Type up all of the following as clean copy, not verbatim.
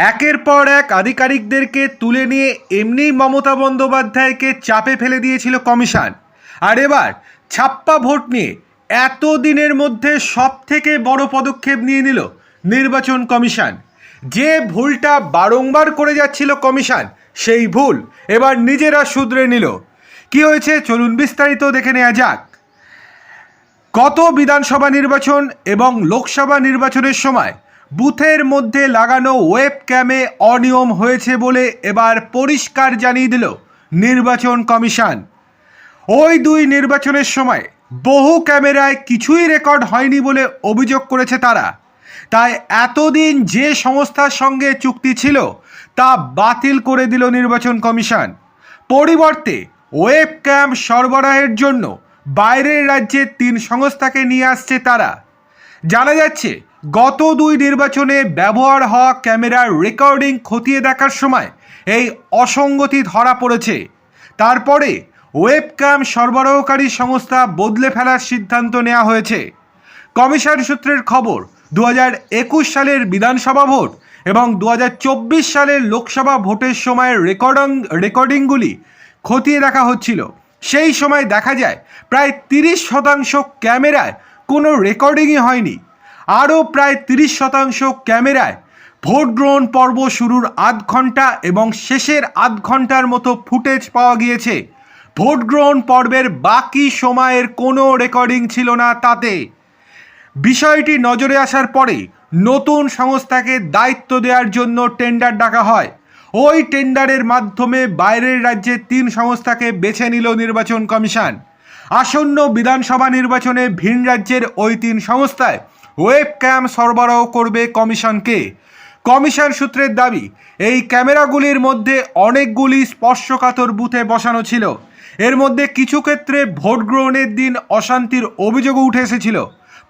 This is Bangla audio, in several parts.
একের পর এক আধিকারিকদেরকে তুলে নিয়ে এমনি মমতা বন্দ্যোপাধ্যায়কে চাপে ফেলে দিয়েছিল কমিশন। আর এবার ছাপ্পা ভোট নিয়ে এতদিনের মধ্যে সব থেকে বড় পদক্ষেপ নিয়ে নিল নির্বাচন কমিশন। যে ভুলটা বারংবার করে যাচ্ছিল কমিশন, সেই ভুল এবার নিজেরা শুধরে নিল। কি হয়েছে চলুন বিস্তারিত দেখে নেওয়া যাক। গত বিধানসভা নির্বাচন এবং লোকসভা নির্বাচনের সময় বুথের মধ্যে লাগানো ওয়েব ক্যামে অনিয়ম হয়েছে বলে এবার পরিষ্কার জানিয়ে দিল নির্বাচন কমিশন। ওই দুই নির্বাচনের সময় বহু ক্যামেরায় কিছুই রেকর্ড হয়নি বলে অভিযোগ করেছে তারা। তাই এতদিন যে সংস্থার সঙ্গে চুক্তি ছিল তা বাতিল করে দিল নির্বাচন কমিশন। পরিবর্তে ওয়েব ক্যাম সরবরাহের জন্য বাইরের রাজ্যে 3 সংস্থাকে নিয়ে আসছে তারা। জানা যাচ্ছে গত দুই নির্বাচনে ব্যবহার হওয়া ক্যামেরার রেকর্ডিং খতিয়ে দেখার সময় এই অসঙ্গতি ধরা পড়েছে। তারপরে ওয়েব ক্যাম সরবরাহকারী সংস্থা বদলে ফেলার সিদ্ধান্ত নেওয়া হয়েছে। কমিশন সূত্রের খবর, 2021 সালের বিধানসভা ভোট এবং 2024 সালের লোকসভা ভোটের সময় রেকর্ডিংগুলি খতিয়ে দেখা হচ্ছিল। সেই সময় দেখা যায় প্রায় 30% ক্যামেরায় কোনো রেকর্ডিংই হয়নি। আরও প্রায় 30% ক্যামেরায় ভোট গ্রহণ পর্ব শুরুর আধ ঘন্টা এবং শেষের আধ ঘন্টার মতো ফুটেজ পাওয়া গিয়েছে। ভোট গ্রহণ পর্বের বাকি সময়ের কোনো রেকর্ডিং ছিল না তাতে। বিষয়টি নজরে আসার পরে নতুন সংস্থাকে দায়িত্ব দেওয়ার জন্য টেন্ডার ডাকা হয়। ওই টেন্ডারের মাধ্যমে বাইরের রাজ্যে 3 সংস্থাকে বেছে নিল নির্বাচন কমিশন। আসন্ন বিধানসভা নির্বাচনে ভিন রাজ্যের ওই 3 সংস্থায় ওয়েব ক্যাম সরবরাহ করবে কমিশনকে। কমিশন সূত্রের দাবি, এই ক্যামেরাগুলির মধ্যে অনেকগুলি স্পর্শকাতর বুথে বসানো ছিল। এর মধ্যে কিছু ক্ষেত্রে ভোট গ্রহণের দিন অশান্তির অভিযোগও উঠে এসেছিল।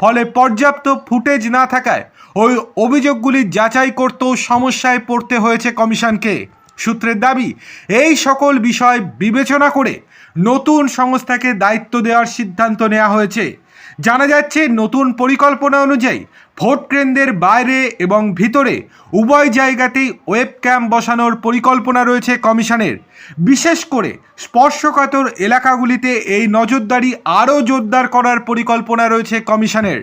ফলে পর্যাপ্ত ফুটেজ না থাকায় ওই অভিযোগগুলি যাচাই করতেও সমস্যায় পড়তে হয়েছে কমিশনকে। সূত্রের দাবি, এই সকল বিষয় বিবেচনা করে নতুন সংস্থাকে দায়িত্ব দেওয়ার সিদ্ধান্ত নেওয়া হয়েছে। জানা যাচ্ছে নতুন পরিকল্পনা অনুযায়ী ভোট কেন্দ্রের বাইরে এবং ভিতরে উভয় জায়গাতেই ওয়েব ক্যাম বসানোর পরিকল্পনা রয়েছে কমিশনের। বিশেষ করে স্পর্শকাতর এলাকাগুলিতে এই নজরদারি আরও জোরদার করার পরিকল্পনা রয়েছে কমিশনের।